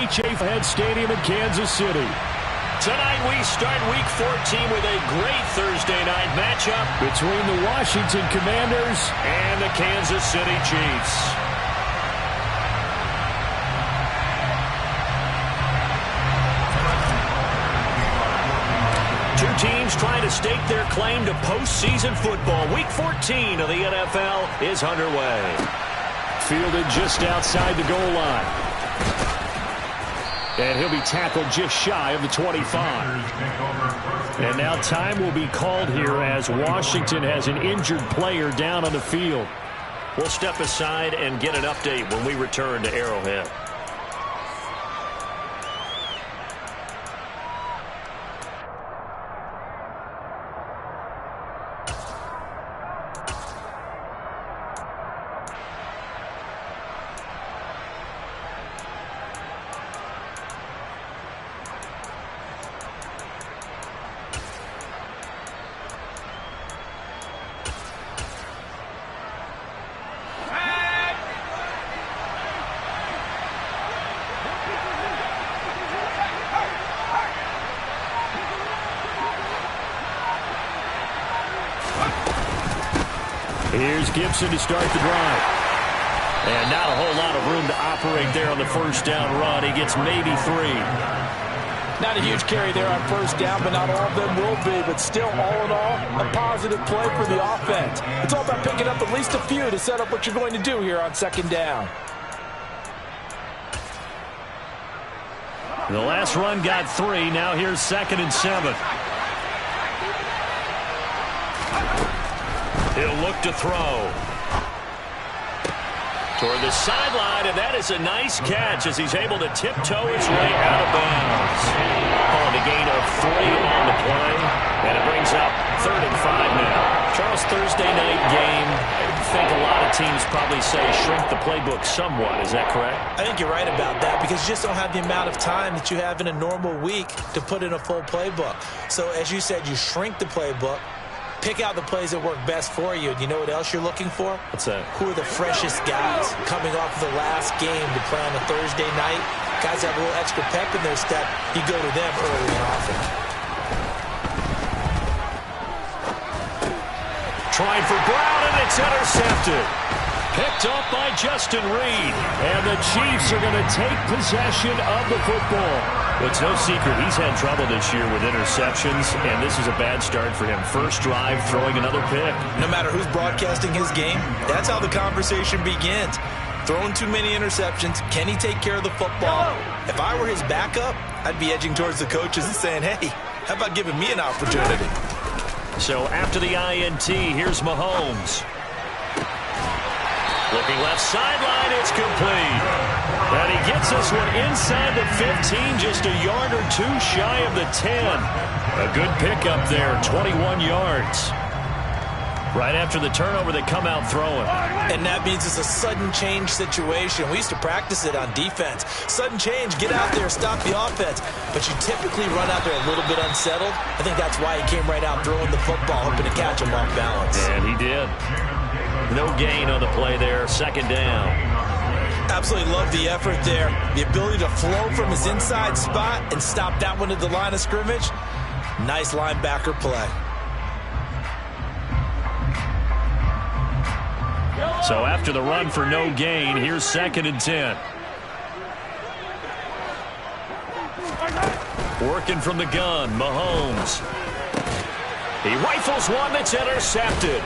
NRHA Head Stadium in Kansas City. Tonight we start Week 14 with a great Thursday night matchup between the Washington Commanders and the Kansas City Chiefs. Two teams trying to stake their claim to postseason football. Week 14 of the NFL is underway. Fielded just outside the goal line. And he'll be tackled just shy of the 25. And now time will be called here as Washington has an injured player down on the field. We'll step aside and get an update when we return to Arrowhead. Here's Gibson to start the drive. And not a whole lot of room to operate there on the first down run. He gets maybe 3. Not a huge carry there on first down, but not all of them will be. But still, all in all, a positive play for the offense. It's all about picking up at least a few to set up what you're going to do here on second down. The last run got 3. Now here's 2nd and 7. He'll look to throw. Toward the sideline, and that is a nice catch as he's able to tiptoe his way out of bounds. Calling a gain of 3 on the play, and it brings up 3rd and 5 now. Charles, Thursday night game, I think a lot of teams probably say shrink the playbook somewhat. Is that correct? I think you're right about that because you just don't have the amount of time that you have in a normal week to put in a full playbook. So as you said, you shrink the playbook. Pick out the plays that work best for you. And you know what else you're looking for? What's that? Who are the freshest guys coming off of the last game to play on a Thursday night? Guys that have a little extra pep in their step. You go to them early and often. Trying for Brown, and it's intercepted. Picked up by Justin Reed. And the Chiefs are going to take possession of the football. It's no secret he's had trouble this year with interceptions, and this is a bad start for him. First drive, throwing another pick. No matter who's broadcasting his game, that's how the conversation begins. Throwing too many interceptions. Can he take care of the football? If I were his backup, I'd be edging towards the coaches and saying, hey, how about giving me an opportunity? So after the INT, here's Mahomes. Looking left sideline, it's complete. And he gets this one inside the 15, just a yard or 2 shy of the 10. A good pickup there, 21 yards. Right after the turnover, they come out throwing. And that means it's a sudden change situation. We used to practice it on defense. Sudden change, get out there, stop the offense. But you typically run out there a little bit unsettled. I think that's why he came right out throwing the football, hoping to catch him off balance. And he did. No gain on the play there, 2nd down. Absolutely love the effort there. The ability to flow from his inside spot and stop that one at the line of scrimmage. Nice linebacker play. So after the run for no gain, here's 2nd and 10. Working from the gun, Mahomes. He rifles one that's intercepted.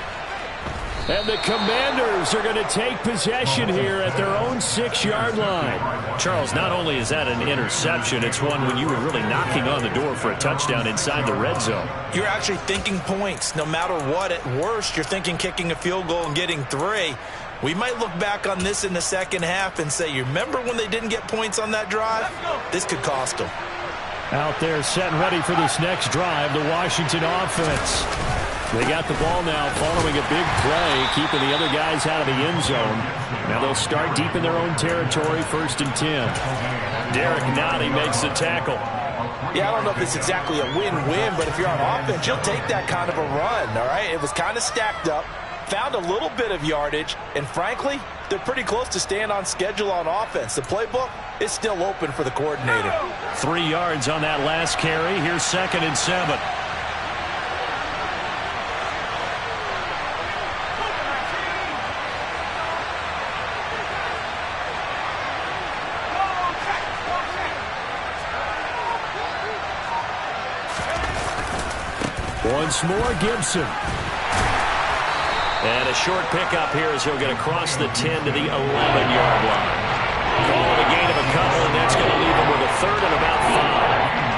And the Commanders are going to take possession here at their own 6-yard line. Charles, not only is that an interception, it's one when you were really knocking on the door for a touchdown inside the red zone. You're actually thinking points. No matter what, at worst, you're thinking kicking a field goal and getting 3. We might look back on this in the second half and say, you remember when they didn't get points on that drive? This could cost them. Out there set and ready for this next drive, the Washington offense. They got the ball now following a big play, keeping the other guys out of the end zone. Now they'll start deep in their own territory, 1st and 10. Derek Nottie makes the tackle. Yeah, I don't know if it's exactly a win-win, but if you're on offense, you'll take that kind of a run, all right? It was kind of stacked up. found a little bit of yardage, and frankly, they're pretty close to staying on schedule on offense. The playbook is still open for the coordinator. 3 yards on that last carry. Here's 2nd and 7. Once more, Gibson. And a short pickup here as he'll get across the 10 to the 11-yard line. Call it a gain of a couple, and that's going to leave him with a 3rd and about 5.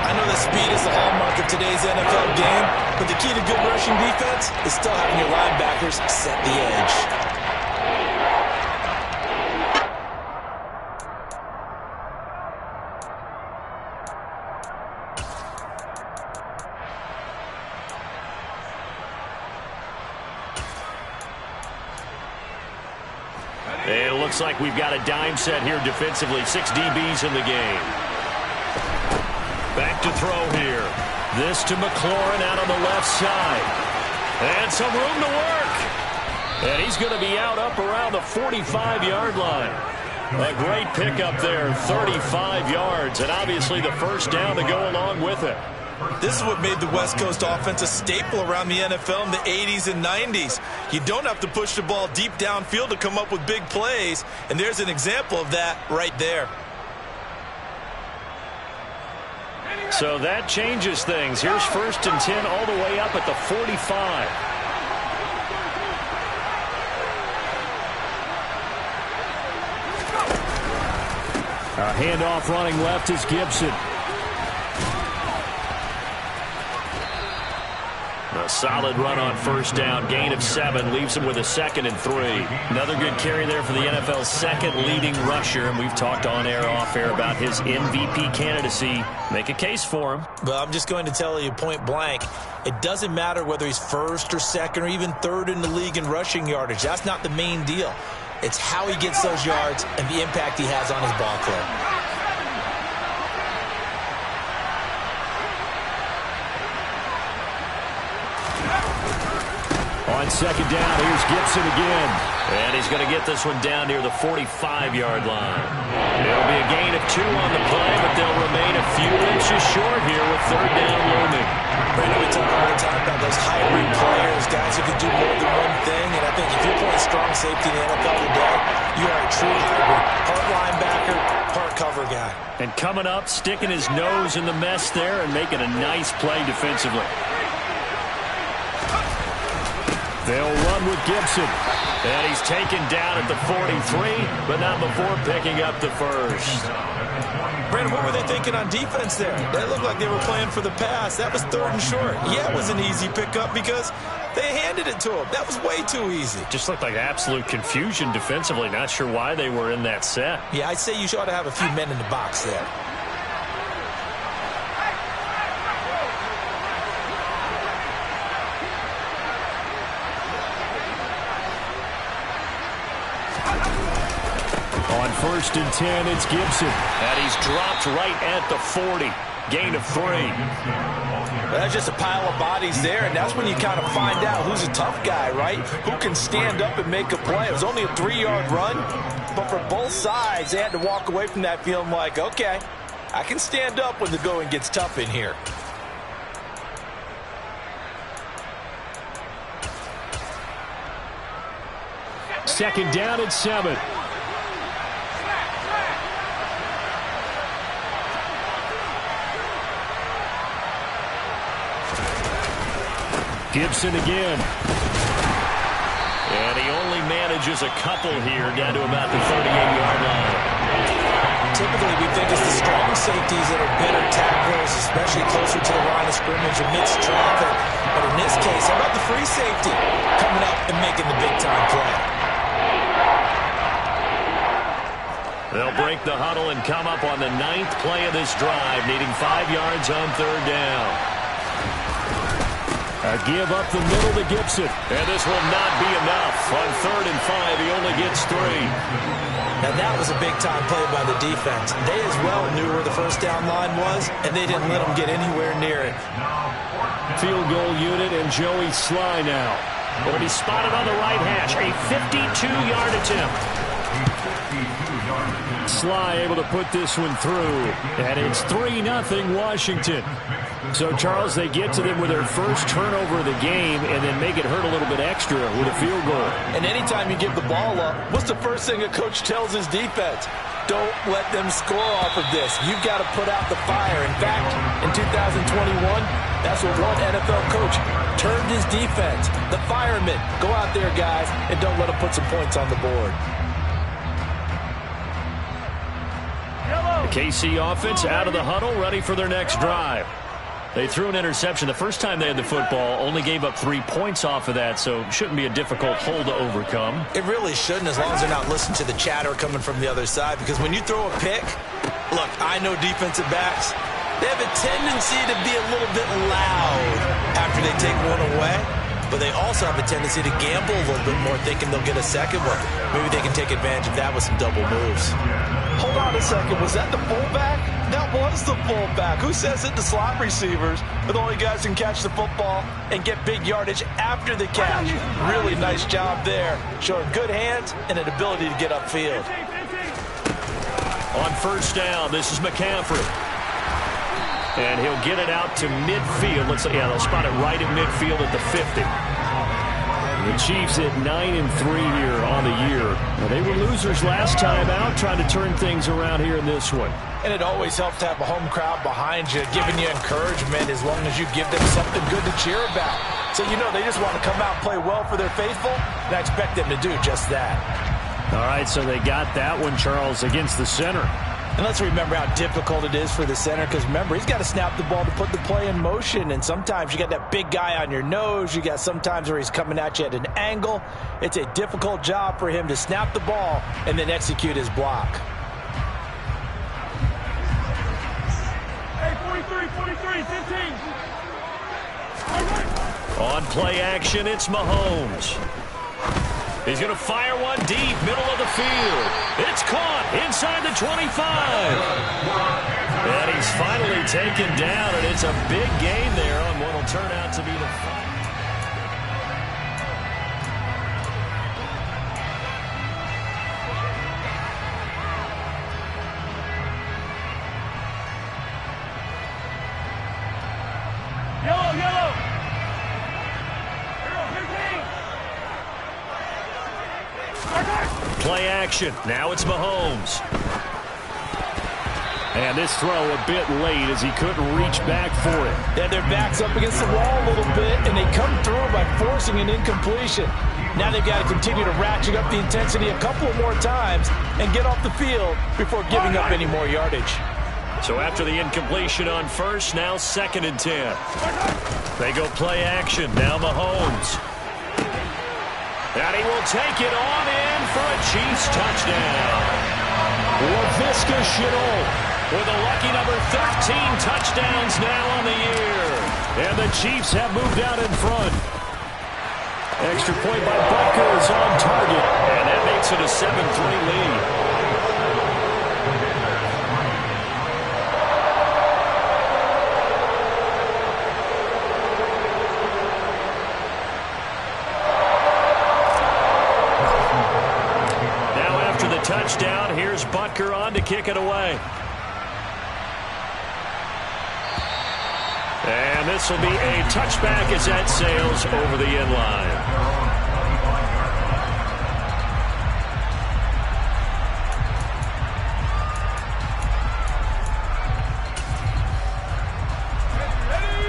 I know that speed is the hallmark of today's NFL game, but the key to good rushing defense is still having your linebackers set the edge. And it looks like we've got a dime set here defensively. 6 DBs in the game. Back to throw here. This to McLaurin out on the left side. And some room to work. And he's going to be out up around the 45-yard line. A great pickup there, 35 yards. And obviously the first down to go along with it. This is what made the West Coast offense a staple around the NFL in the 80s and 90s. You don't have to push the ball deep downfield to come up with big plays, and there's an example of that right there. So that changes things. Here's 1st and 10 all the way up at the 45. A handoff running left is Gibson. A solid run on 1st down. Gain of 7 leaves him with a 2nd and 3. Another good carry there for the NFL's 2nd leading rusher. And we've talked on air, off air about his MVP candidacy. Make a case for him. But I'm just going to tell you point blank, it doesn't matter whether he's 1st or 2nd or even 3rd in the league in rushing yardage. That's not the main deal. It's how he gets those yards and the impact he has on his ball club. On 2nd down, here's Gibson again. And he's going to get this one down near the 45-yard line. It'll be a gain of 2 on the play, but they'll remain a few inches short here with 3rd down looming. Brandon, we talk all the time about those hybrid players, guys who can do more than one thing. And I think if you're playing strong safety in the NFL today, you are a true hybrid. Part linebacker, part cover guy. And coming up, sticking his nose in the mess there and making a nice play defensively. They'll run with Gibson. And he's taken down at the 43, but not before picking up the 1st. Brandon, what were they thinking on defense there? They looked like they were playing for the pass. That was 3rd and short. Yeah, it was an easy pickup because they handed it to him. That was way too easy. Just looked like absolute confusion defensively. Not sure why they were in that set. Yeah, I'd say you ought to have a few men in the box there. On 1st and 10, it's Gibson. And he's dropped right at the 40. Gain of 3. That's just a pile of bodies there, and that's when you kind of find out who's a tough guy, right? Who can stand up and make a play. It was only a 3-yard run, but for both sides, they had to walk away from that feeling like, okay, I can stand up when the going gets tough in here. Second down at 7. Gibson again. And he only manages a couple here down to about the 38-yard line. Typically, we think it's the strong safeties that are better tacklers, especially closer to the line of scrimmage amidst traffic. But in this case, how about the free safety coming up and making the big-time play? They'll break the huddle and come up on the 9th play of this drive, needing 5 yards on 3rd down. A give up the middle to Gibson. And this will not be enough. On 3rd and 5, he only gets 3. Now that was a big-time play by the defense. They as well knew where the 1st down line was, and they didn't let them get anywhere near it. Field goal unit and Joey Sly now. Will be spotted on the right hash. A 52-yard attempt. Sly able to put this one through, and it's 3-0 Washington. So, Charles, they get to them with their first turnover of the game and then make it hurt a little bit extra with a field goal. And anytime you give the ball up, what's the first thing a coach tells his defense? Don't let them score off of this. You've got to put out the fire. In fact, in 2021, that's what one NFL coach turned his defense. The firemen. Go out there, guys, and don't let them put some points on the board. The KC offense out of the huddle, ready for their next drive. They threw an interception the first time they had the football, only gave up 3 points off of that, so shouldn't be a difficult hole to overcome. It really shouldn't, as long as they're not listening to the chatter coming from the other side, because when you throw a pick, look, I know defensive backs, they have a tendency to be a little bit loud after they take one away, but they also have a tendency to gamble a little bit more, thinking they'll get a second one. Maybe they can take advantage of that with some double moves. Hold on a second. Was that the fullback? That was the fullback. Who says it? The slot receivers are the only guys who can catch the football and get big yardage after the catch. Really nice job there, showing good hands and an ability to get upfield. On first down, this is McCaffrey. And he'll get it out to midfield. They'll spot it right in midfield at the 50. The Chiefs at 9-3 here on the year. Well, they were losers last time out, trying to turn things around here in this one. And it always helps to have a home crowd behind you, giving you encouragement as long as you give them something good to cheer about. So you know they just want to come out and play well for their faithful, and I expect them to do just that. All right, so they got that one, Charles, against the center. And let's remember how difficult it is for the center, because remember, he's got to snap the ball to put the play in motion, and sometimes you got that big guy on your nose. You got sometimes where he's coming at you at an angle. It's a difficult job for him to snap the ball and then execute his block. Hey, 43, 15. On play action, it's Mahomes. He's going to fire one deep, middle of the field. It's caught inside the 25. And he's finally taken down, and it's a big gain there on what will turn out to be the final. Yellow. Play action. Now it's Mahomes. And this throw a bit late as he couldn't reach back for it. Yeah, their back's up against the wall a little bit, and they come through by forcing an incompletion. Now they've got to continue to ratchet up the intensity a couple more times and get off the field before giving up any more yardage. So after the incompletion on first, now 2nd and 10. They go play action. Now Mahomes. And he will take it on in for a Chiefs touchdown. Laviska Shenault with a lucky number 13 touchdowns now on the year. And the Chiefs have moved out in front. Extra point by Butker is on target. And that makes it a 7-3 lead. Touchdown. Here's Butker on to kick it away. And this will be a touchback as that sails over the end line.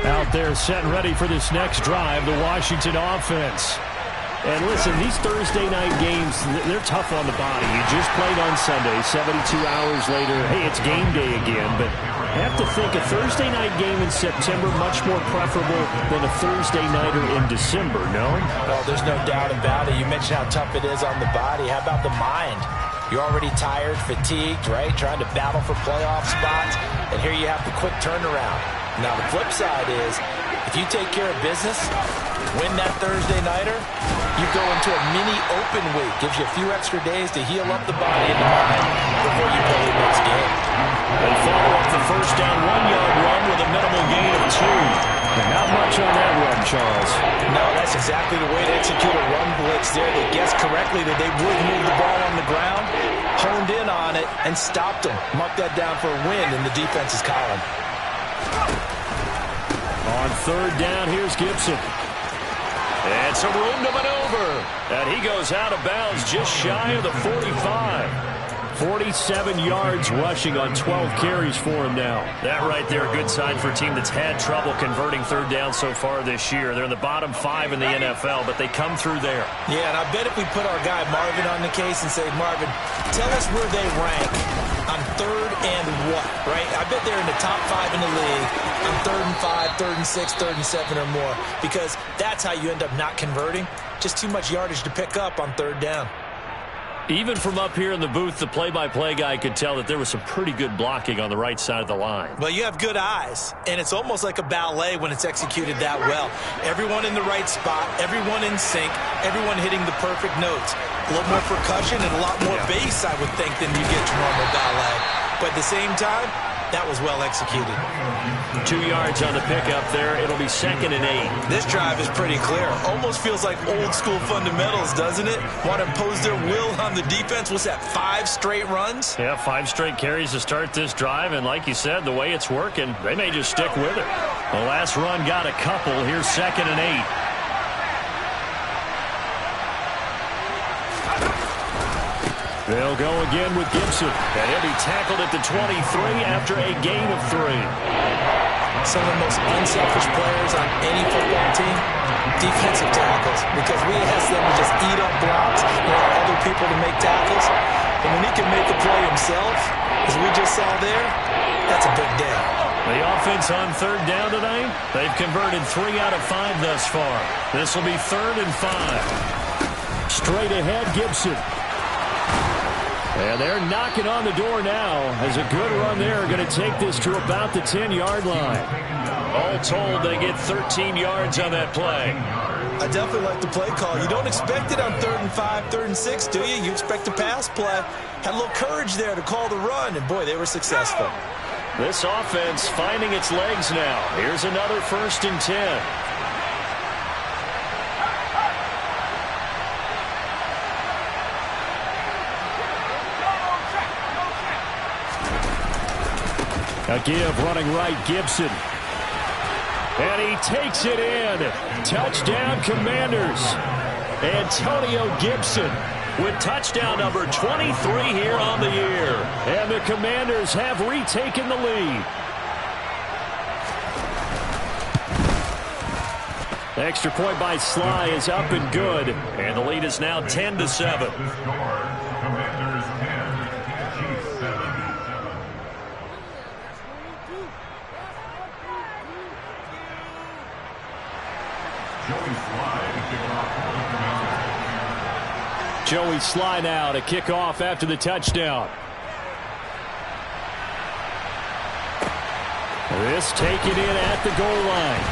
Out there set and ready for this next drive, the Washington offense. And listen, these Thursday night games, they're tough on the body. You just played on Sunday, 72 hours later. Hey, it's game day again. But I have to think a Thursday night game in September much more preferable than a Thursday nighter in December, no? Well, there's no doubt about it. You mentioned how tough it is on the body. How about the mind? You're already tired, fatigued, right? Trying to battle for playoff spots. And here you have the quick turnaround. Now, the flip side is, if you take care of business, win that Thursday nighter, you go into a mini open week. Gives you a few extra days to heal up the body and the mind before you play the next game. They follow up the first down 1-yard run with a minimal gain of 2. And not much on that run, Charles. No, that's exactly the way to execute a run blitz there. They guessed correctly that they would move the ball on the ground, honed in on it, and stopped them. Mark that down for a win in the defense's column. On third down, here's Gibson. And some room to maneuver. And he goes out of bounds just shy of the 45. 47 yards rushing on 12 carries for him now. That right there, a good sign for a team that's had trouble converting third down so far this year. They're in the bottom 5 in the NFL, but they come through there. Yeah, and I bet if we put our guy Marvin on the case and say, Marvin, tell us where they rank on third and what, right? I bet they're in the top 5 in the league on 3rd and 5, 3rd and 6, 3rd and 7 or more, because that's how you end up not converting. Just too much yardage to pick up on third down. Even from up here in the booth, the play-by-play guy could tell that there was some pretty good blocking on the right side of the line. Well, you have good eyes, and it's almost like a ballet when it's executed that well. Everyone in the right spot, everyone in sync, everyone hitting the perfect notes. A little more percussion and a lot more bass, I would think, than you get to normal ballet. But at the same time, that was well executed. 2 yards on the pickup there. It'll be 2nd and 8. This drive is pretty clear. Almost feels like old school fundamentals, doesn't it? Want to impose their will on the defense. What's that, 5 straight runs? Yeah, 5 straight carries to start this drive. And like you said, the way it's working, they may just stick with it. The last run got a couple. Here's 2nd and 8. They'll go again with Gibson. And he'll be tackled at the 23 after a gain of 3. Some of the most unselfish players on any football team, defensive tackles, because we ask them to just eat up blocks and allow other people to make tackles. And when he can make a play himself, as we just saw there, that's a big day. The offense on third down tonight, they've converted 3 out of 5 thus far. This will be 3rd and 5. Straight ahead, Gibson. And they're knocking on the door now as a good run there. Going to take this to about the 10-yard line. All told, they get 13 yards on that play. I definitely like the play call. You don't expect it on 3rd and 5, 3rd and 6, do you? You expect a pass play. Had a little courage there to call the run, and boy, they were successful. This offense finding its legs now. Here's another 1st and 10. A give running right, Gibson. And he takes it in. Touchdown, Commanders. Antonio Gibson with touchdown number 23 here on the year. And the Commanders have retaken the lead. Extra point by Sly is up and good. And the lead is now 10-7. Joey Sly now to kick off after the touchdown. This taken in at the goal line.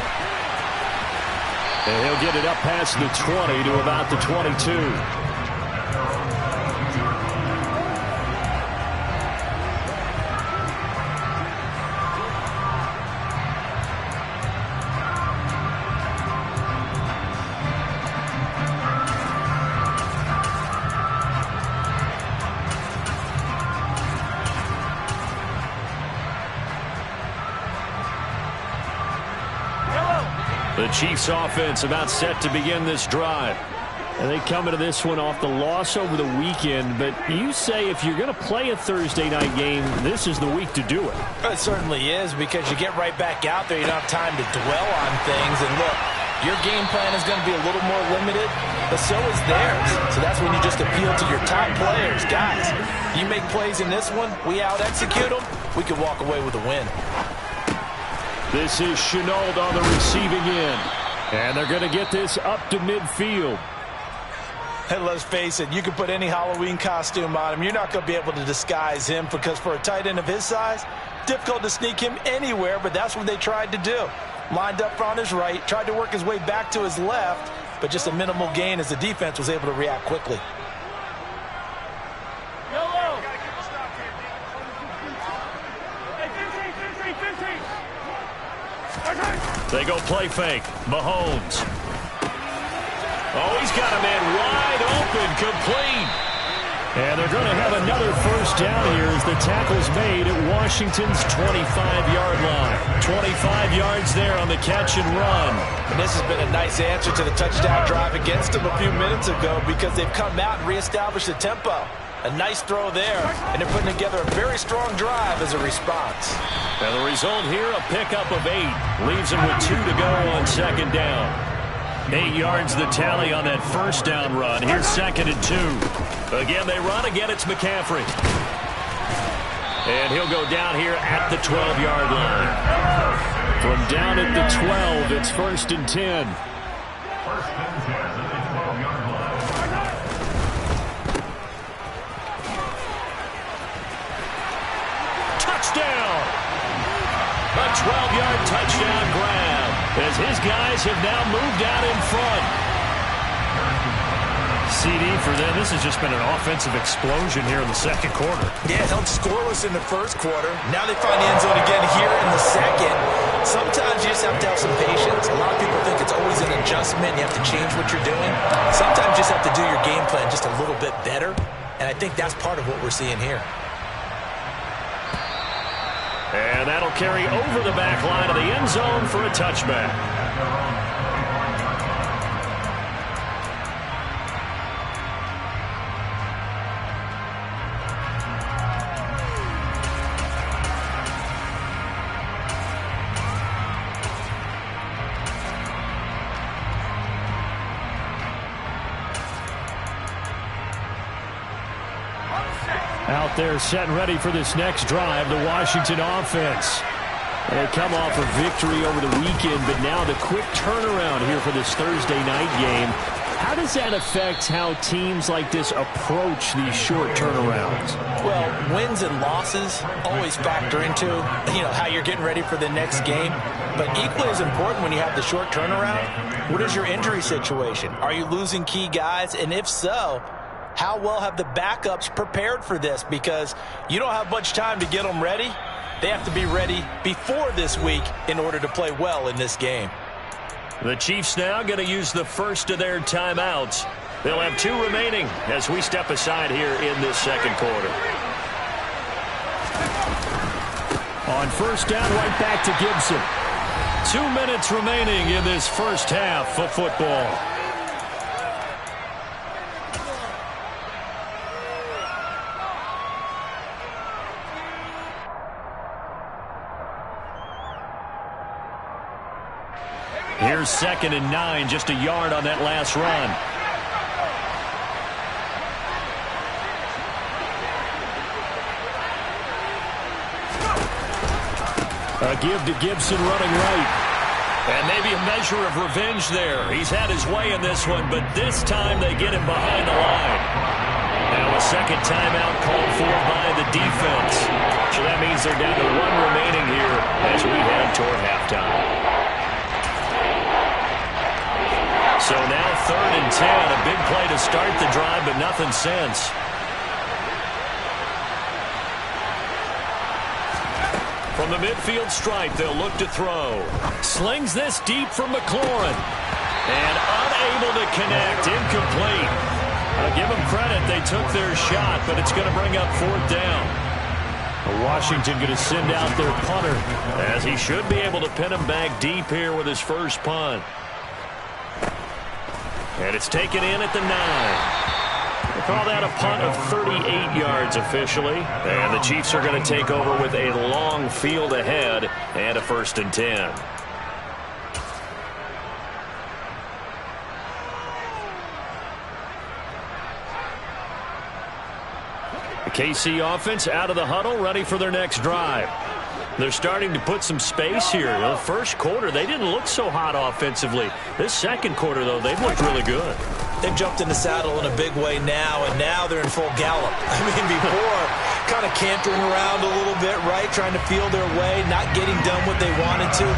And he'll get it up past the 20 to about the 22. The Chiefs offense about set to begin this drive. And they come into this one off the loss over the weekend, but you say if you're going to play a Thursday night game, this is the week to do it. It certainly is, because you get right back out there. You don't have time to dwell on things. And look, your game plan is going to be a little more limited, but so is theirs. So that's when you just appeal to your top players. Guys, you make plays in this one, we out-execute them, we could walk away with a win. This is Shenault on the receiving end. And they're going to get this up to midfield. And let's face it, you can put any Halloween costume on him. You're not going to be able to disguise him, because for a tight end of his size, difficult to sneak him anywhere, but that's what they tried to do. Lined up on his right, tried to work his way back to his left, but just a minimal gain as the defense was able to react quickly. Hey, 15. They go play fake. Mahomes. Oh, he's got a man wide open, complete. And they're going to have another first down here as the tackle's made at Washington's 25-yard line. 25 yards there on the catch and run. And this has been a nice answer to the touchdown drive against them a few minutes ago because they've come out and reestablished the tempo. A nice throw there, and they're putting together a very strong drive as a response. And the result here, a pickup of 8. Leaves them with 2 to go on second down. 8 yards the tally on that first down run. Here's 2nd and 2. Again, they run. Again, it's McCaffrey. And he'll go down here at the 12-yard line. From down at the 12, it's 1st and 10. Touchdown! A 12-yard touchdown grab as his guys have now moved out in front. CD for them. This has just been an offensive explosion here in the second quarter. Yeah, held scoreless in the first quarter. Now they find the end zone again here in the second. Sometimes you just have to have some patience. A lot of people think it's always an adjustment. You have to change what you're doing. Sometimes you just have to do your game plan just a little bit better. And I think that's part of what we're seeing here. And that'll carry over the back line of the end zone for a touchback. Out there set and ready for this next drive, the Washington offense. They come off a victory over the weekend, but now the quick turnaround here for this Thursday night game. How does that affect how teams like this approach these short turnarounds? Well, wins and losses always factor into, how you're getting ready for the next game. But equally as important when you have the short turnaround, what is your injury situation? Are you losing key guys? And if so, how well have the backups prepared for this? Because you don't have much time to get them ready. They have to be ready before this week in order to play well in this game. The Chiefs now going to use the first of their timeouts. They'll have 2 remaining as we step aside here in this second quarter. On first down, right back to Gibson. 2 minutes remaining in this first half of football. Here's 2nd and 9, just a yard on that last run. A give to Gibson running right. And maybe a measure of revenge there. He's had his way in this one, but this time they get him behind the line. Now a second timeout called for by the defense. So that means they're down to 1 remaining here as we head toward halftime. So now 3rd and 10, a big play to start the drive, but nothing since. From the midfield stripe, they'll look to throw. Slings this deep for McLaurin. And unable to connect, incomplete. I'll give them credit, they took their shot, but it's going to bring up 4th down. Washington going to send out their punter. As he should be able to pin him back deep here with his first punt. And it's taken in at the 9. They call that a punt of 38 yards officially. And the Chiefs are going to take over with a long field ahead and a 1st and 10. The KC offense out of the huddle, ready for their next drive. They're starting to put some space here. The first quarter, they didn't look so hot offensively. This second quarter, though, they've looked really good. They've jumped in the saddle in a big way now, and now they're in full gallop. I mean, before, kind of cantering around a little bit, right, trying to feel their way, not getting done what they wanted to.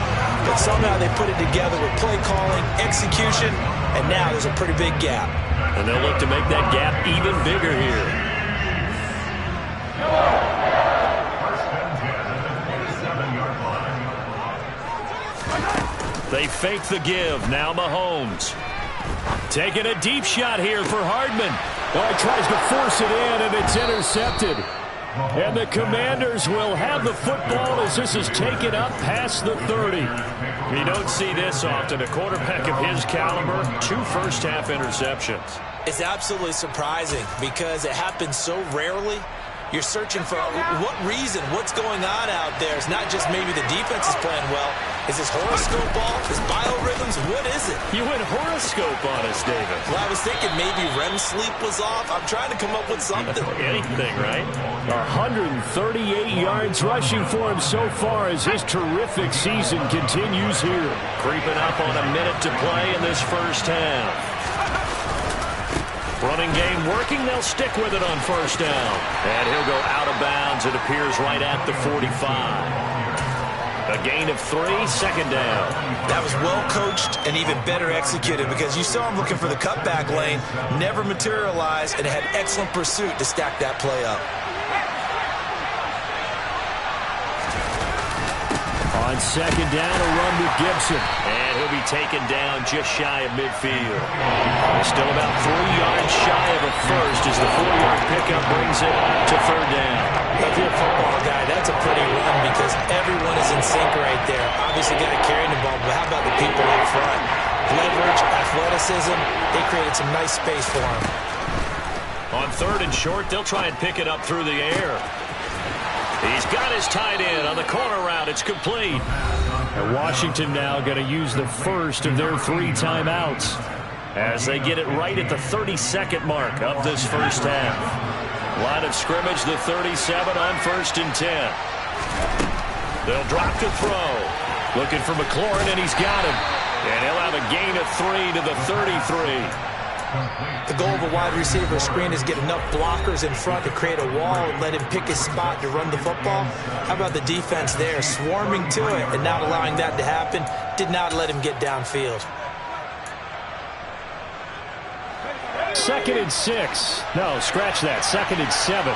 But somehow they put it together with play calling, execution, and now there's a pretty big gap. And they'll look to make that gap even bigger here. They fake the give. Now Mahomes. Taking a deep shot here for Hardman. Oh, he tries to force it in, and it's intercepted. And the Commanders will have the football as this is taken up past the 30. You don't see this often. A quarterback of his caliber, 2 first-half interceptions. It's absolutely surprising because it happens so rarely. You're searching for what reason, what's going on out there. It's not just maybe the defense is playing well. Is this horoscope ball? Is biorhythms? What is it? You went horoscope on us, David. Well, I was thinking maybe REM sleep was off. I'm trying to come up with something. Anything, right? 138 yards rushing for him so far as his terrific season continues here. Creeping up on a minute to play in this first half. Running game working. They'll stick with it on first down. And he'll go out of bounds. It appears right at the 45. A gain of 3, second down. That was well coached and even better executed because you saw him looking for the cutback lane, never materialized, and had excellent pursuit to stack that play up. On second down, a run with Gibson. And he'll be taken down just shy of midfield. Still about 3 yards shy of a first as the 4-yard pickup brings it to third down. If you're a football guy, that's a pretty run because everyone is in sync right there. Obviously, got to carry the ball, but how about the people up front? Leverage, athleticism, they created some nice space for him. On third and short, they'll try and pick it up through the air. He's got his tight end on the corner route. It's complete. And Washington now going to use the first of their 3 timeouts as they get it right at the 32nd mark of this first half. Line of scrimmage, the 37 on first and 10. They'll drop to throw. Looking for McLaurin, and he's got him. And he'll have a gain of 3 to the 33. The goal of a wide receiver screen is get enough blockers in front to create a wall and let him pick his spot to run the football. How about the defense there, swarming to it and not allowing that to happen? Did not let him get downfield. 2nd and 6. No, scratch that. 2nd and 7.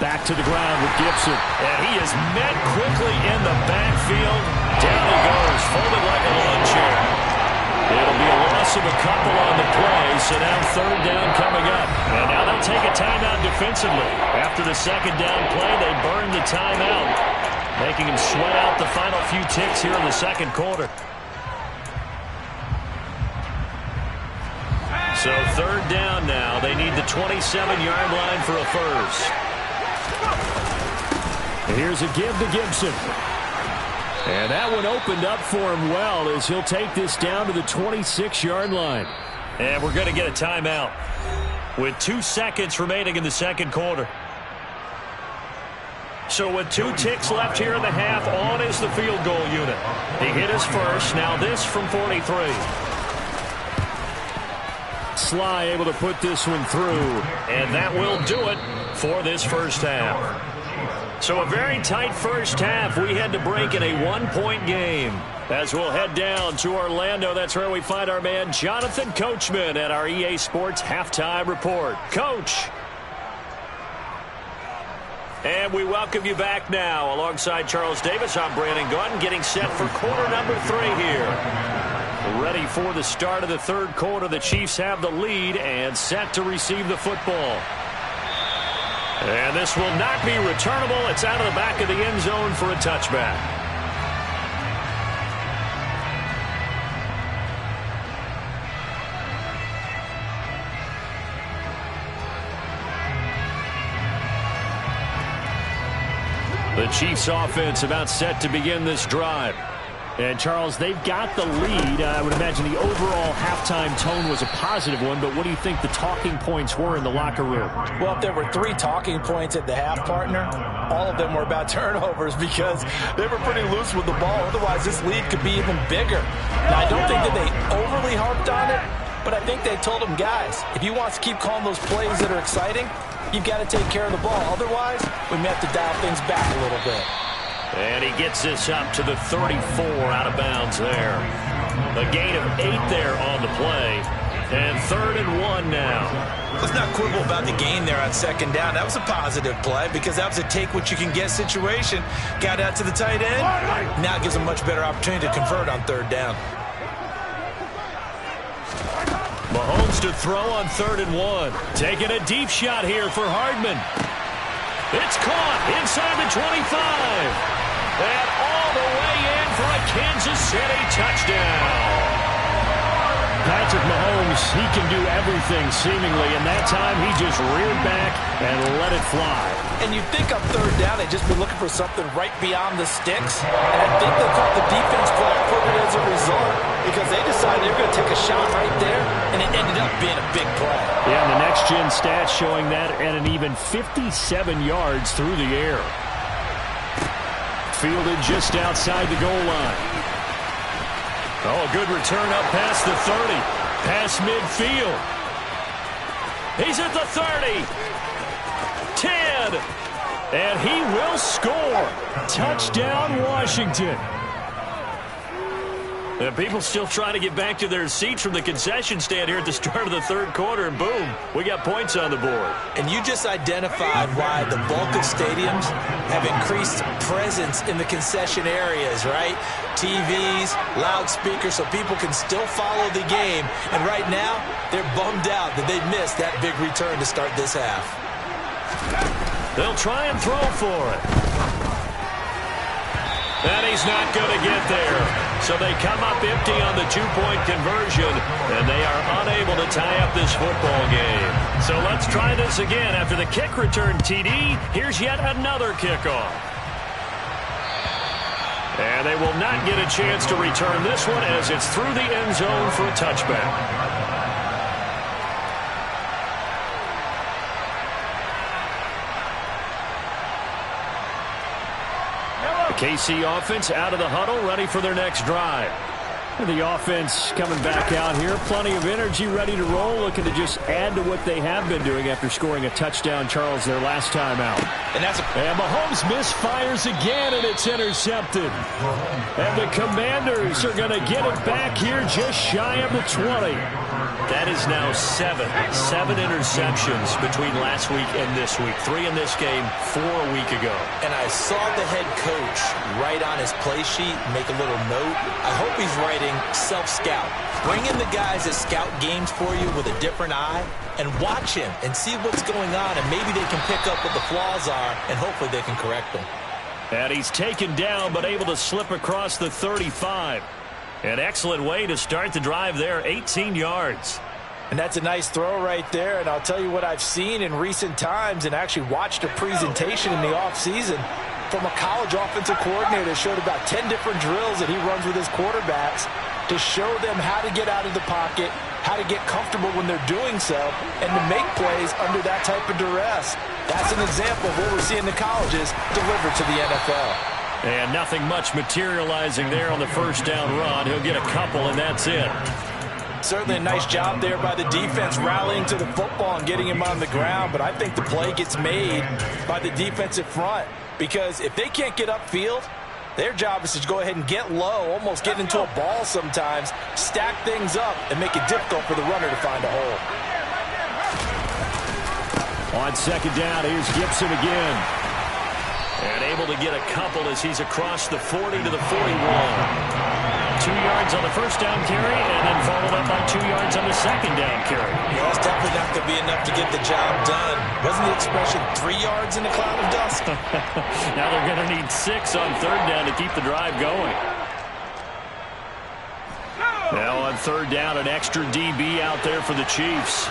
Back to the ground with Gibson. And he is met quickly in the backfield. Down he goes, folded like a lawn chair. It'll be a loss of a couple on the play, so now third down coming up. And now they'll take a timeout defensively. After the second down play, they burn the timeout, making him sweat out the final few ticks here in the second quarter. So third down now. They need the 27-yard line for a first. Here's a give to Gibson. And that one opened up for him well as he'll take this down to the 26-yard line. And we're going to get a timeout with 2 seconds remaining in the second quarter. So with 2 ticks left here in the half, on is the field goal unit. He hit his first. Now this from 43. Sly able to put this one through. And that will do it for this first half. So a very tight first half. We had to break in a 1-point game. As we'll head down to Orlando, that's where we find our man Jonathan Coachman at our EA Sports Halftime Report. Coach. And we welcome you back now. Alongside Charles Davis, I'm Brandon Gunn, getting set for quarter number 3 here. Ready for the start of the third quarter. The Chiefs have the lead and set to receive the football. And this will not be returnable. It's out of the back of the end zone for a touchback. The Chiefs offense about set to begin this drive. And, Charles, they've got the lead. I would imagine the overall halftime tone was a positive one, but what do you think the talking points were in the locker room? Well, if there were 3 talking points at the half, partner, all of them were about turnovers because they were pretty loose with the ball. Otherwise, this lead could be even bigger. Now, I don't think that they overly harped on it, but I think they told them, guys, if you want to keep calling those plays that are exciting, you've got to take care of the ball. Otherwise, we may have to dial things back a little bit. And he gets this up to the 34 out of bounds there. A gain of 8 there on the play. And 3rd and 1 now. Let's not quibble about the gain there on 2nd down. That was a positive play because that was a take-what-you-can-get situation. Got out to the tight end. Now it gives them a much better opportunity to convert on 3rd down. Mahomes to throw on 3rd and 1. Taking a deep shot here for Hardman. It's caught inside the 25. And all the way in for a Kansas City touchdown. Patrick Mahomes, he can do everything seemingly, and that time he just reared back and let it fly. And you think on 3rd down they'd just be looking for something right beyond the sticks, and I think they caught the defense flat-footed as a result because they decided they were going to take a shot right there, and it ended up being a big play. Yeah, and the next-gen stats showing that at an even 57 yards through the air. Fielded just outside the goal line. Oh, a good return up past the 30. Past midfield. He's at the 30. 10. And he will score. Touchdown, Washington. And people still trying to get back to their seats from the concession stand here at the start of the 3rd quarter, and boom, we got points on the board. And you just identified why the bulk of stadiums have increased presence in the concession areas, right? TVs, loudspeakers, so people can still follow the game. And right now, they're bummed out that they missed that big return to start this half. They'll try and throw for it. And he's not going to get there. So they come up empty on the 2-point conversion, and they are unable to tie up this football game. So let's try this again. After the kick return TD, here's yet another kickoff. And they will not get a chance to return this one as it's through the end zone for a touchback. KC offense out of the huddle, ready for their next drive. The offense coming back out here. Plenty of energy, ready to roll, looking to just add to what they have been doing after scoring a touchdown, Charles, their last time out. And Mahomes misfires again, and it's intercepted. And the Commanders are going to get it back here just shy of the 20. That is now 7 interceptions between last week and this week. 3 in this game, 4 a week ago. And I saw the head coach write on his play sheet, make a little note. I hope he's writing self-scout. Bring in the guys that scout games for you with a different eye and watch him and see what's going on, and maybe they can pick up what the flaws are, and hopefully they can correct them. And he's taken down but able to slip across the 35. An excellent way to start the drive there, 18 yards. And that's a nice throw right there, and I'll tell you what I've seen in recent times and actually watched a presentation in the offseason from a college offensive coordinator that showed about 10 different drills that he runs with his quarterbacks to show them how to get out of the pocket, how to get comfortable when they're doing so, and to make plays under that type of duress. That's an example of what we're seeing the colleges deliver to the NFL. And nothing much materializing there on the first down run. He'll get a couple, and that's it. Certainly a nice job there by the defense rallying to the football and getting him on the ground, but I think the play gets made by the defensive front because if they can't get upfield, their job is to go ahead and get low, almost get into a ball sometimes, stack things up, and make it difficult for the runner to find a hole. On 2nd down, here's Gibson again. And able to get a couple as he's across the 40 to the 41. 2 yards on the first down carry, and then followed up by 2 yards on the second down carry. Yeah, that's definitely not going to be enough to get the job done. Wasn't the expression 3 yards in a cloud of dust? Now they're going to need 6 on 3rd down to keep the drive going. Now on 3rd down, an extra DB out there for the Chiefs.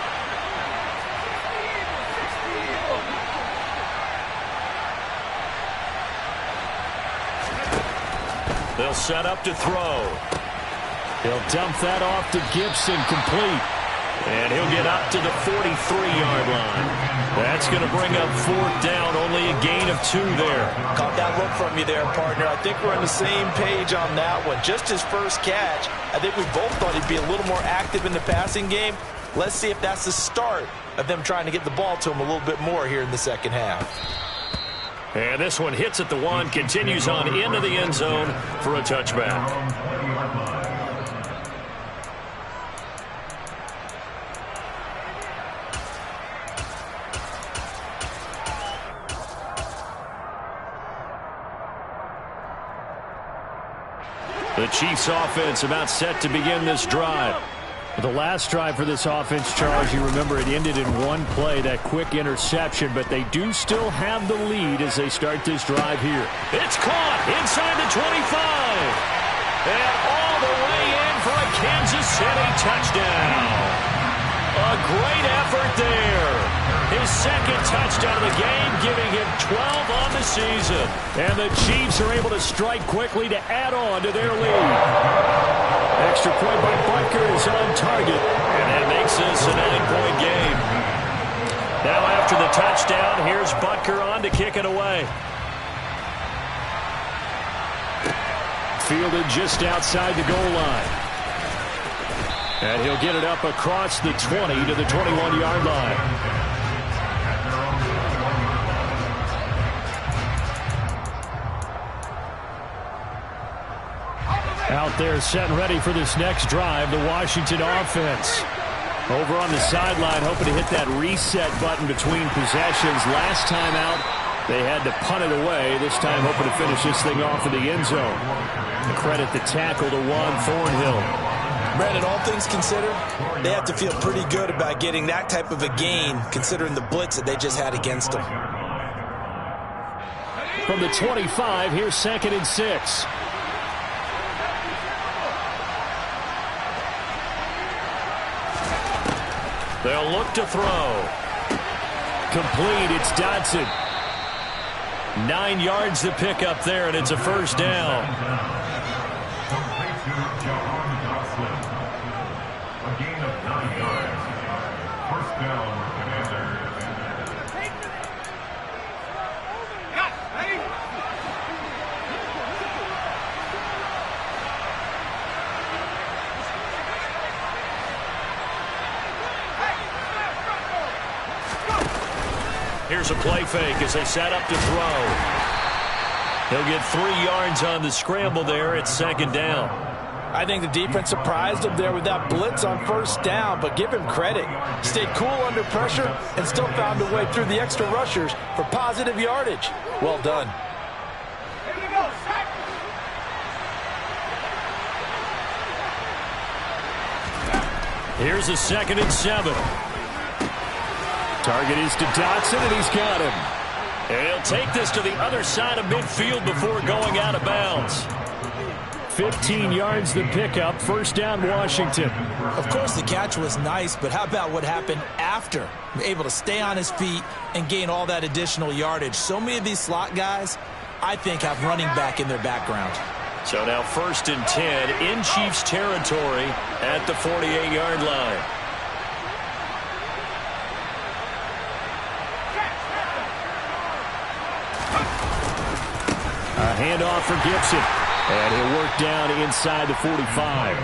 They'll set up to throw. He'll dump that off to Gibson, complete. And he'll get up to the 43-yard line. That's going to bring up 4th down, only a gain of 2 there. Caught that look from you there, partner. I think we're on the same page on that one. Just his first catch, I think we both thought he'd be a little more active in the passing game. Let's see if that's the start of them trying to get the ball to him a little bit more here in the second half. And this one hits at the 1, continues on into the end zone for a touchback. The Chiefs offense about set to begin this drive. The last drive for this offense, Charles, you remember it ended in one play, that quick interception, but they do still have the lead as they start this drive here. It's caught inside the 25. And all the way in for a Kansas City touchdown. A great effort there. His second touchdown of the game, giving him 12 on the season. And the Chiefs are able to strike quickly to add on to their lead. Extra point by Butker is on target. And that makes this a 9-point game. Now after the touchdown, here's Butker on to kick it away. Fielded just outside the goal line. And he'll get it up across the 20 to the 21-yard line. Out there set and ready for this next drive, the Washington offense. Over on the sideline, hoping to hit that reset button between possessions. Last time out, they had to punt it away. This time hoping to finish this thing off in the end zone. Credit the tackle to Juan Thornhill. Brandon, all things considered, they have to feel pretty good about getting that type of a gain, considering the blitz that they just had against them. From the 25, here's 2nd and 6. They'll look to throw. Complete, it's Dodson. 9 yards to pick up there, and it's a first down. Here's a play fake as they set up to throw. He'll get 3 yards on the scramble there at 2nd down. I think the defense surprised him there with that blitz on 1st down, but give him credit. Stayed cool under pressure and still found a way through the extra rushers for positive yardage. Well done. Here's a 2nd and 7. Target is to Dodson, and he's got him. And he'll take this to the other side of midfield before going out of bounds. 15 yards the pickup, 1st down Washington. Of course the catch was nice, but how about what happened after? Able to stay on his feet and gain all that additional yardage. So many of these slot guys, I think, have running back in their background. So now 1st and 10 in Chiefs territory at the 48-yard line. A handoff for Gibson. And he'll work down inside the 45.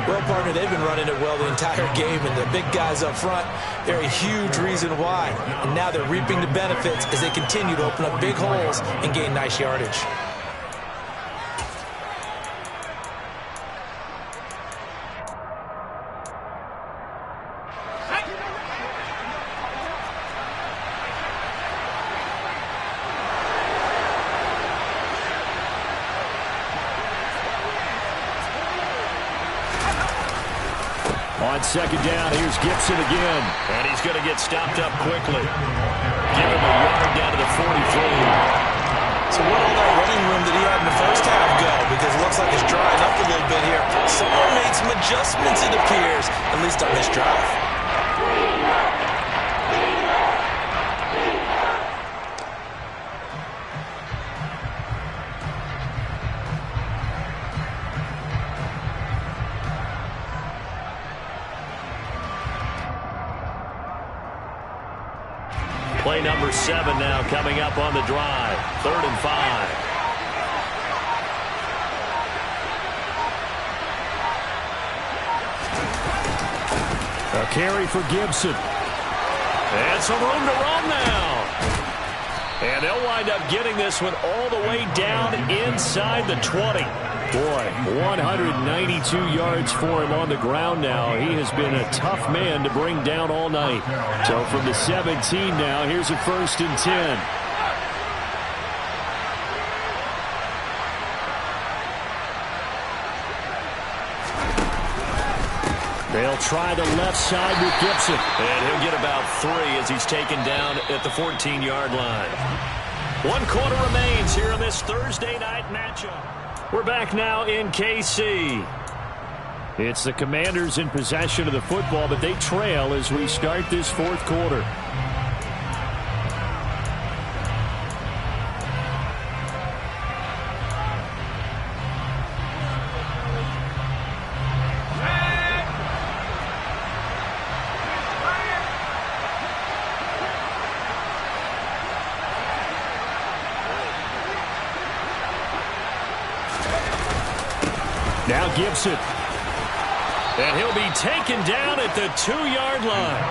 Well, partner, they've been running it well the entire game, and the big guys up front, they're a huge reason why. And now they're reaping the benefits as they continue to open up big holes and gain nice yardage. On 2nd down, here's Gibson again. And he's going to get stopped up quickly. Give him a yard down to the 43. So where all that running room that he had in the 1st half go? Because it looks like it's drying up a little bit here. Someone made some adjustments, it appears, at least on this drive. Play number 7 now coming up on the drive. 3rd and 5. A carry for Gibson. And some room to run now. And they'll wind up getting this one all the way down inside the 20. Boy, 192 yards for him on the ground now. He has been a tough man to bring down all night. So from the 17 now, here's a 1st and 10. They'll try the left side with Gibson. And he'll get about 3 as he's taken down at the 14-yard line. 1 quarter remains here in this Thursday night matchup. We're back now in KC. It's the Commanders in possession of the football, but they trail as we start this 4th quarter. Now Gibson. And he'll be taken down at the 2-yard line.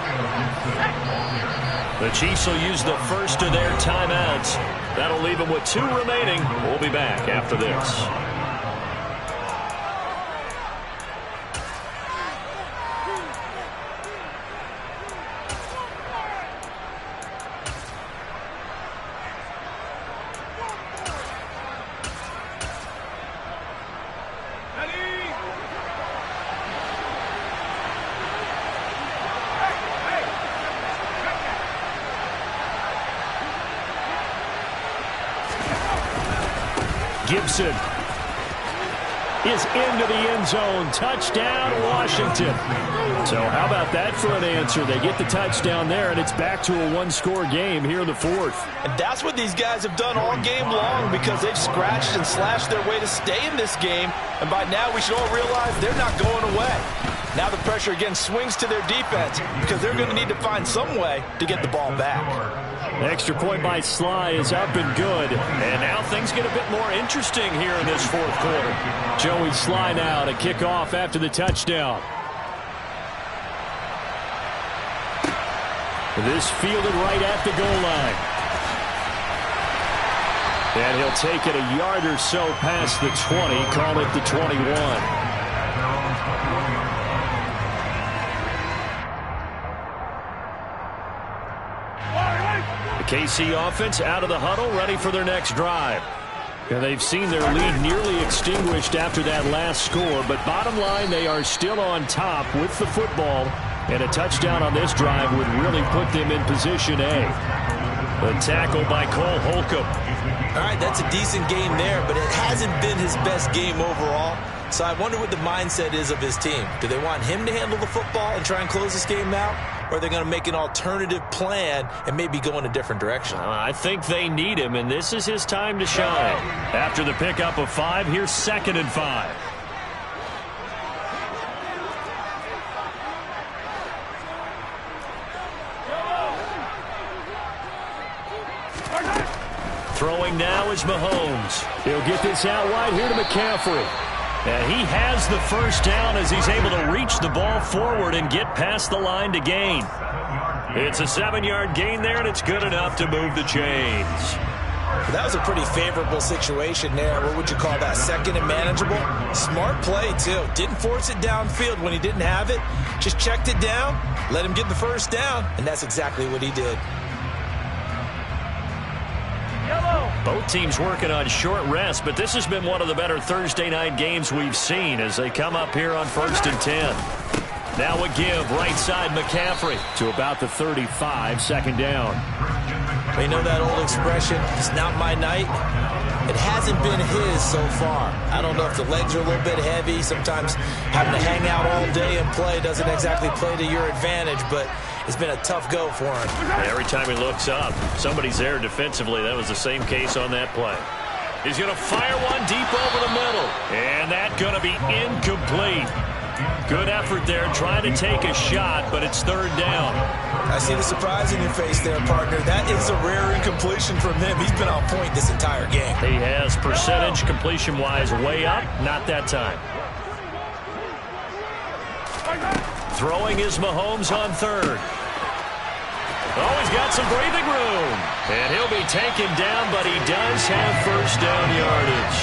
The Chiefs will use the first of their timeouts. That'll leave them with 2 remaining. We'll be back after this. Gibson is into the end zone. Touchdown, Washington. So how about that for an answer? They get the touchdown there, and it's back to a 1-score game here in the 4th. And that's what these guys have done all game long because they've scratched and slashed their way to stay in this game. And by now we should all realize they're not going away. Now the pressure again swings to their defense because they're going to need to find some way to get the ball back. Extra point by Sly is up and good. And now things get a bit more interesting here in this 4th quarter. Joey Sly now to kick off after the touchdown. This fielded right at the goal line. And he'll take it a yard or so past the 20, call it the 21. KC offense out of the huddle, ready for their next drive. And they've seen their lead nearly extinguished after that last score, but bottom line, they are still on top with the football, and a touchdown on this drive would really put them in position A. The tackle by Cole Holcomb. All right, that's a decent game there, but it hasn't been his best game overall. So I wonder what the mindset is of his team. Do they want him to handle the football and try and close this game out? Or are they going to make an alternative plan and maybe go in a different direction? I think they need him, and this is his time to shine. After the pickup of 5, here's 2nd and 5. Throwing now is Mahomes. He'll get this out wide here to McCaffrey. And he has the first down as he's able to reach the ball forward and get past the line to gain. It's a 7-yard gain there, and it's good enough to move the chains. That was a pretty favorable situation there. What would you call that? 2nd and manageable? Smart play, too. Didn't force it downfield when he didn't have it. Just checked it down, let him get the first down, and that's exactly what he did. Both teams working on short rest, but this has been one of the better Thursday night games we've seen as they come up here on 1st and 10. Now a give, right side McCaffrey. To about the 35, 2nd down. You know that old expression, it's not my night? It hasn't been his so far. I don't know if the legs are a little bit heavy. Sometimes having to hang out all day and play doesn't exactly play to your advantage, but it's been a tough go for him. Every time he looks up, somebody's there defensively. That was the same case on that play. He's going to fire one deep over the middle. And that's going to be incomplete. Good effort there, trying to take a shot, but it's 3rd down. I see the surprise in your face there, partner. That is a rare incompletion from him. He's been on point this entire game. He has percentage completion-wise way up. Not that time. Throwing is Mahomes on 3rd. Oh, he's got some breathing room. And he'll be taken down, but he does have first down yardage.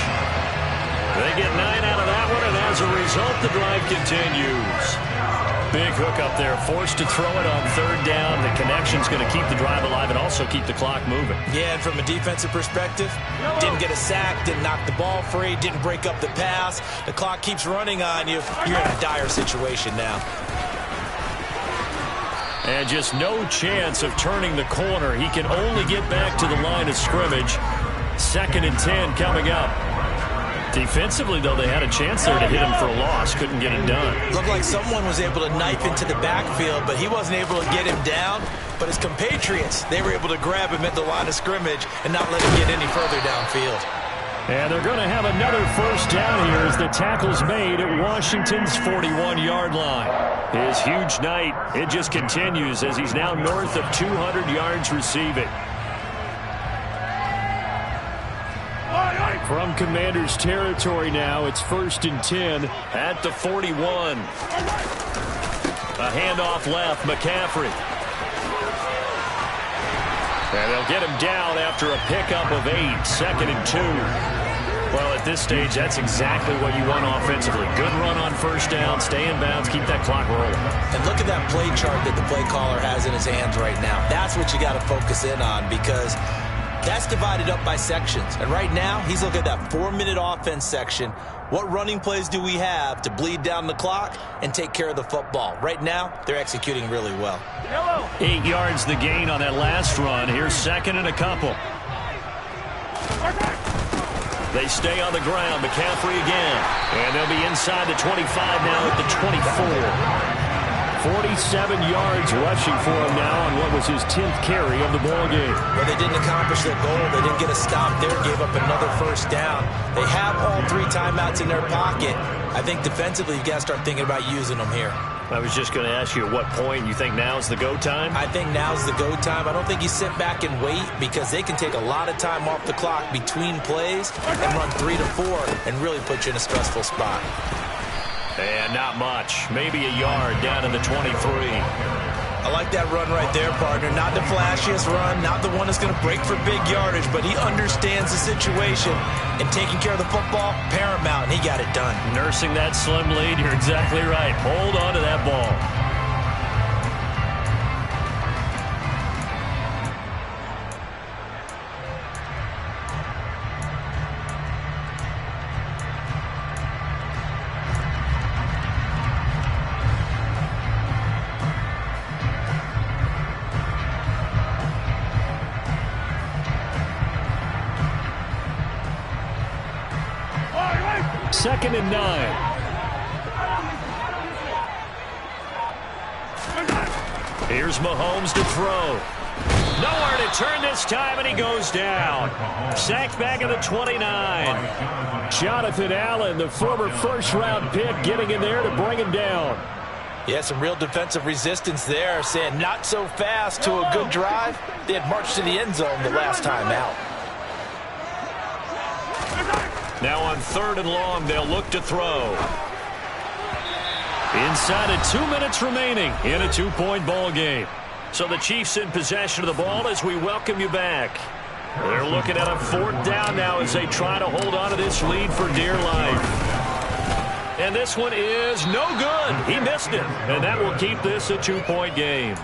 They get 9 out of that one, and as a result, the drive continues. Big hook up there, forced to throw it on 3rd down. The connection's going to keep the drive alive and also keep the clock moving. Yeah, and from a defensive perspective, didn't get a sack, didn't knock the ball free, didn't break up the pass. The clock keeps running on you. You're in a dire situation now. And just no chance of turning the corner. He can only get back to the line of scrimmage. 2nd and 10 coming up. Defensively, though, they had a chance there to hit him for a loss. Couldn't get it done. Looked like someone was able to knife into the backfield, but he wasn't able to get him down. But his compatriots, they were able to grab him at the line of scrimmage and not let him get any further downfield. And they're going to have another first down here as the tackle's made at Washington's 41-yard line. His huge night, it just continues as he's now north of 200 yards receiving. From Commander's territory now, it's 1st and 10 at the 41. A handoff left, McCaffrey. And they'll get him down after a pickup of 8, 2nd and 2. Well, at this stage, that's exactly what you want offensively. Good run on first down, stay in bounds, keep that clock rolling. And look at that play chart that the play caller has in his hands right now. That's what you got to focus in on because that's divided up by sections. And right now, he's looking at that 4-minute offense section. What running plays do we have to bleed down the clock and take care of the football? Right now, they're executing really well. 8 yards the gain on that last run. Here's 2nd and a couple. They stay on the ground. McCaffrey again. And they'll be inside the 25 now at the 24. 47 yards rushing for him now on what was his 10th carry of the ball game. Well, they didn't accomplish their goal. They didn't get a stop there, gave up another first down. They have all 3 timeouts in their pocket. I think defensively, you've got to start thinking about using them here. I was just going to ask you at what point you think now's the go time? I think now's the go time. I don't think you sit back and wait because they can take a lot of time off the clock between plays and run 3 to 4 and really put you in a stressful spot. And not much. Maybe a yard down in the 23. I like that run right there, partner. Not the flashiest run, not the one that's going to break for big yardage, but he understands the situation, and taking care of the football, paramount, and he got it done. Nursing that slim lead, you're exactly right. Hold on to that ball. Second and 9. Here's Mahomes to throw. Nowhere to turn this time, and he goes down. Sacked back at the 29. Jonathan Allen, the former first-round pick, getting in there to bring him down. Yeah, some real defensive resistance there, saying not so fast to a good drive. They had marched to the end zone the last time out. Now on 3rd and long, they'll look to throw. Inside of 2 minutes remaining in a 2-point ball game. So the Chiefs in possession of the ball as we welcome you back. They're looking at a 4th down now as they try to hold on to this lead for dear life. And this one is no good. He missed it. And that will keep this a 2-point game.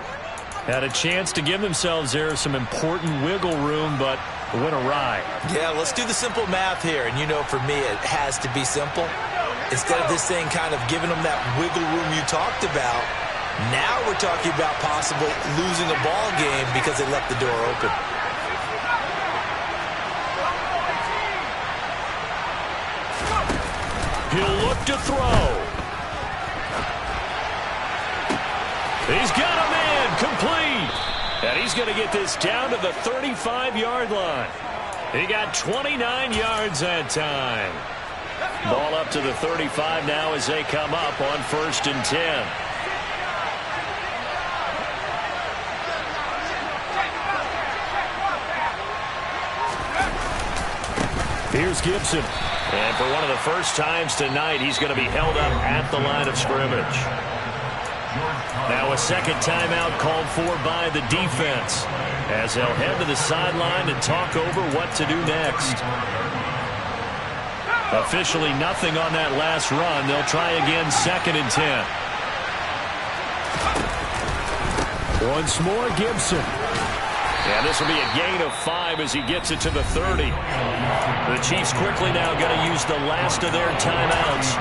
Had a chance to give themselves there some important wiggle room, but went awry. Yeah, let's do the simple math here. And you know, for me, it has to be simple. Instead of this thing kind of giving them that wiggle room you talked about, now we're talking about possibly losing a ball game because they left the door open. He'll look to throw. He's got a man complete. And he's going to get this down to the 35-yard line. He got 29 yards that time. Ball up to the 35 now as they come up on 1st and 10. Here's Gibson. And for one of the first times tonight, he's going to be held up at the line of scrimmage. Now a second timeout called for by the defense as they'll head to the sideline to talk over what to do next. Officially nothing on that last run. They'll try again 2nd and 10. Once more, Gibson. And this will be a gain of 5 as he gets it to the 30. The Chiefs quickly now going to use the last of their timeouts.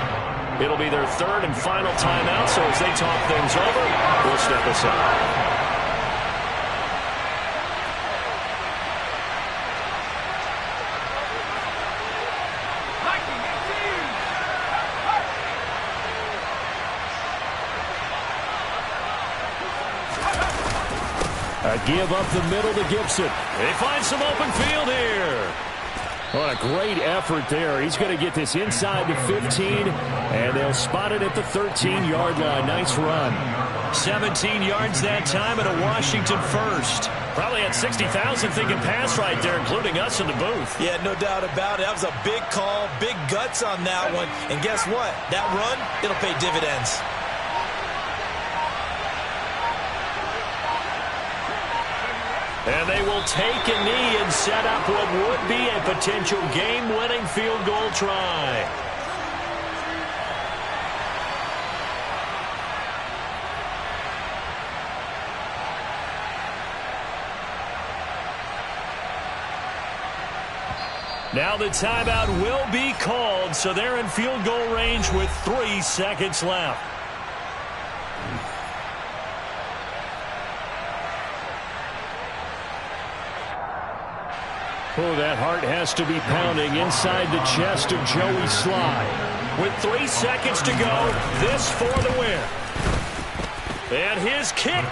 It'll be their 3rd and final timeout, so as they talk things over, we'll step aside. give up the middle to Gibson. They find some open field here. What a great effort there. He's going to get this inside the 15, and they'll spot it at the 13-yard line. Nice run. 17 yards that time at a Washington first. Probably had 60,000 thinking pass right there, including us in the booth. Yeah, no doubt about it. That was a big call, big guts on that one. And guess what? That run, it'll pay dividends. And they will take a knee and set up what would be a potential game-winning field goal try. Now the timeout will be called, so they're in field goal range with 3 seconds left. Oh, that heart has to be pounding inside the chest of Joey Slye. With 3 seconds to go, this for the win. And his kick